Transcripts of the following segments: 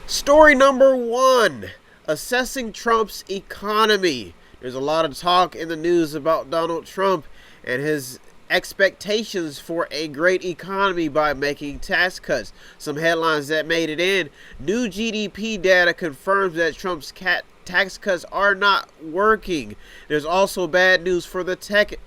Story number one, assessing Trump's economy. There's a lot of talk in the news about Donald Trump and his expectations for a great economy by making tax cuts. Some headlines that made it in: new GDP data confirms that Trump's tax cuts are not working. There's also bad news for the tech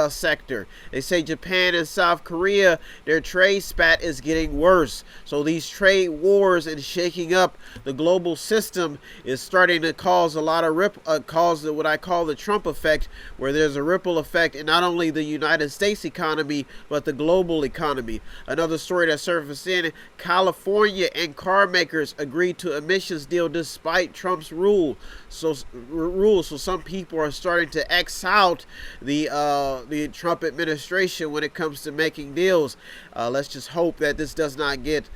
sector. They say Japan and South Korea, their trade spat is getting worse. So these trade wars and shaking up the global system is starting to cause a lot of cause what I call the Trump effect, where there's a ripple effect in not only the United States economy but the global economy. Another story that surfaced in: California and car makers agreed to emissions deal despite Trump's rule. So some people are starting to X out the Trump administration when it comes to making deals. Let's just hope that this does not get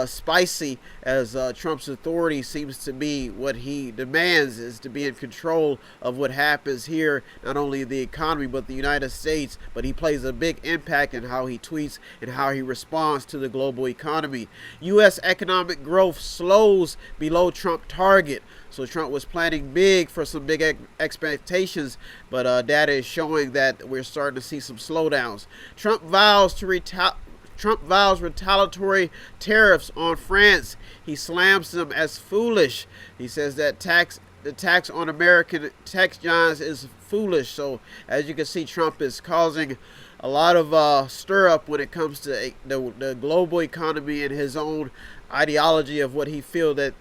spicy, as Trump's authority seems to be what he demands is to be in control of what happens here, not only the economy but the United States. But he plays a big impact in how he tweets and how he responds to the global economy. U.S. economic growth slows below Trump target. So Trump was planning big for some big expectations, but data is showing that we're starting to see some slowdowns. Trump vows retaliatory tariffs on France. He slams them as foolish. He says that the tax on American tech giants is foolish. So as you can see, Trump is causing a lot of stir up when it comes to the global economy and his own ideology of what he feels that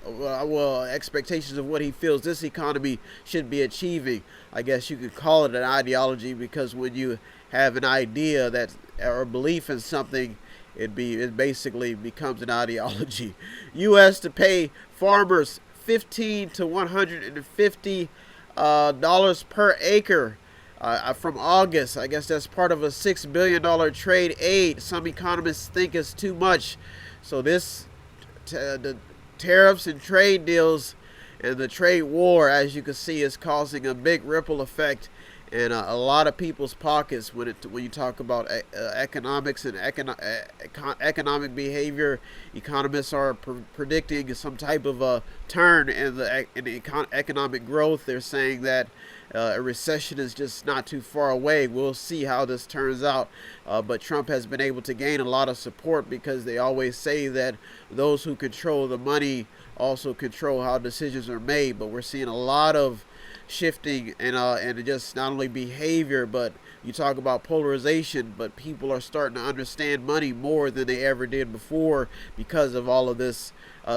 expectations of what he feels this economy should be achieving. I guess you could call it an ideology, because when you have an idea that or belief in something, it basically becomes an ideology. U.S. to pay farmers $15 to $150 dollars per acre from August. I guess that's part of a $6 billion trade aid. Some economists think it's too much. So the tariffs and trade deals and the trade war, as you can see, is causing a big ripple effect in a lot of people's pockets when you talk about economics and economic behavior. Economists are predicting some type of a turn in the economic growth. They're saying that a recession is just not too far away. We'll see how this turns out. But Trump has been able to gain a lot of support, because they always say that those who control the money also control how decisions are made. But we're seeing a lot of shifting and just not only behavior, but you talk about polarization, but people are starting to understand money more than they ever did before because of all of this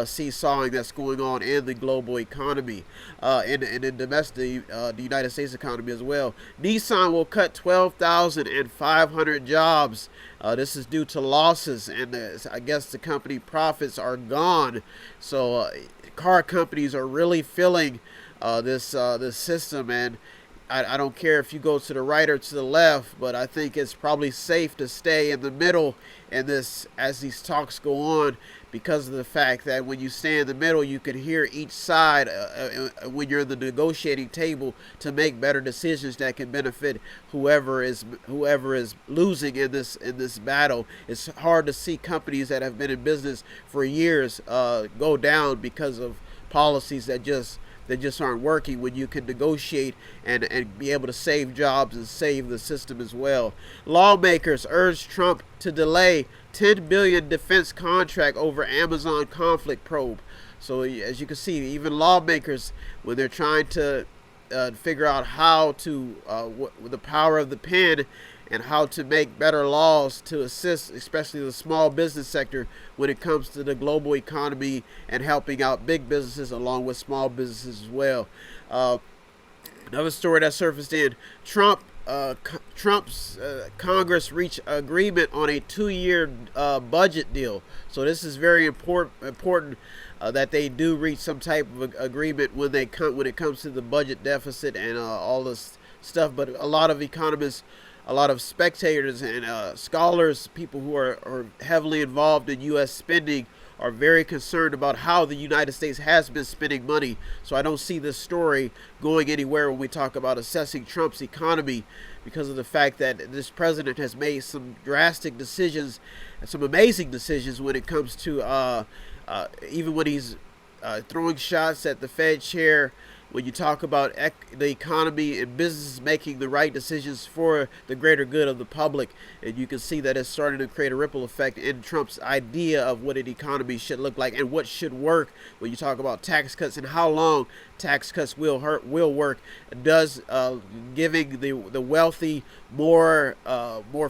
seesawing that's going on in the global economy and in domestic, the United States economy as well. Nissan will cut 12,500 jobs. This is due to losses, and I guess the company profits are gone. So car companies are really feeling this system, and I don't care if you go to the right or to the left, but I think it's probably safe to stay in the middle in this as these talks go on, because of the fact that when you stay in the middle, you can hear each side when you're in the negotiating table to make better decisions that can benefit whoever is losing in this battle. It's hard to see companies that have been in business for years go down because of policies that just aren't working, when you can negotiate and be able to save jobs and save the system as well. Lawmakers urge Trump to delay $10 billion defense contract over Amazon conflict probe. So as you can see, even lawmakers, when they're trying to figure out how to, with the power of the pen, and how to make better laws to assist, especially the small business sector, when it comes to the global economy and helping out big businesses along with small businesses as well. Another story that surfaced in: Trump's Congress reached agreement on a 2-year budget deal. So this is very important that they do reach some type of agreement when it comes to the budget deficit and all this stuff. But a lot of economists, a lot of spectators and scholars, people who are heavily involved in U.S. spending, are very concerned about how the United States has been spending money. So I don't see this story going anywhere when we talk about assessing Trump's economy, because of the fact that this president has made some drastic decisions, some amazing decisions when it comes to even when he's throwing shots at the Fed chair. When you talk about the economy and businesses making the right decisions for the greater good of the public, and you can see that it's starting to create a ripple effect in Trump's idea of what an economy should look like and what should work. When you talk about tax cuts and how long tax cuts will work, does giving the wealthy more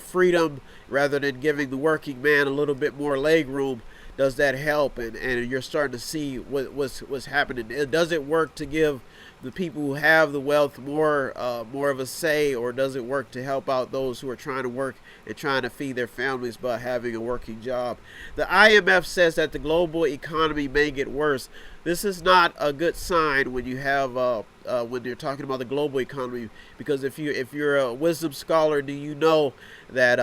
freedom rather than giving the working man a little bit more leg room, does that help? And you're starting to see what's happening. Does it work to give the people who have the wealth more of a say, or does it work to help out those who are trying to work and trying to feed their families by having a working job? The IMF says that the global economy may get worse. This is not a good sign when you have when you're talking about the global economy, because if you're a wisdom scholar, do you know that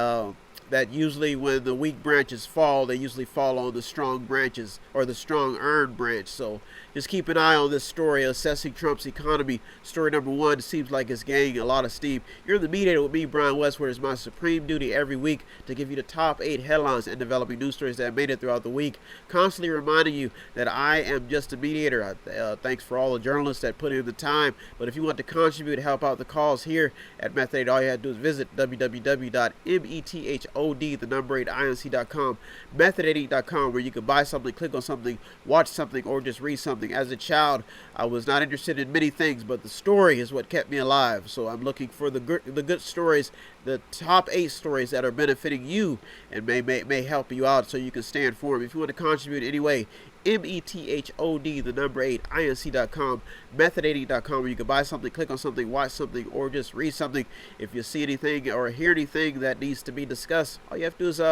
that usually when the weak branches fall, they usually fall on the strong branches, or the strong earned branch. So just keep an eye on this story, assessing Trump's economy. Story number one seems like it's gaining a lot of steam. You're in the Mediator with me, Brian West, where it's my supreme duty every week to give you the top 8 headlines and developing news stories that made it throughout the week. Constantly reminding you that I am just a mediator. Thanks for all the journalists that put in the time. But if you want to contribute to help out the cause here at Mediator, all you have to do is visit www.metod8inc.com, method8inc.com, where you can buy something, click on something, watch something, or just read something. As a child, I was not interested in many things, but the story is what kept me alive. So I'm looking for the good stories, the top 8 stories that are benefiting you and may help you out, so you can stay informed. If you want to contribute anyway, method8inc.com, method8inc.com, where you can buy something, click on something, watch something, or just read something. If you see anything or hear anything that needs to be discussed, all you have to do is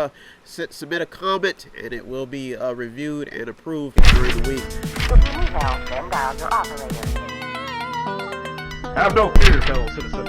submit a comment, and it will be reviewed and approved during the week. If you need help, then dial your operator. Have no fear, fellow citizens.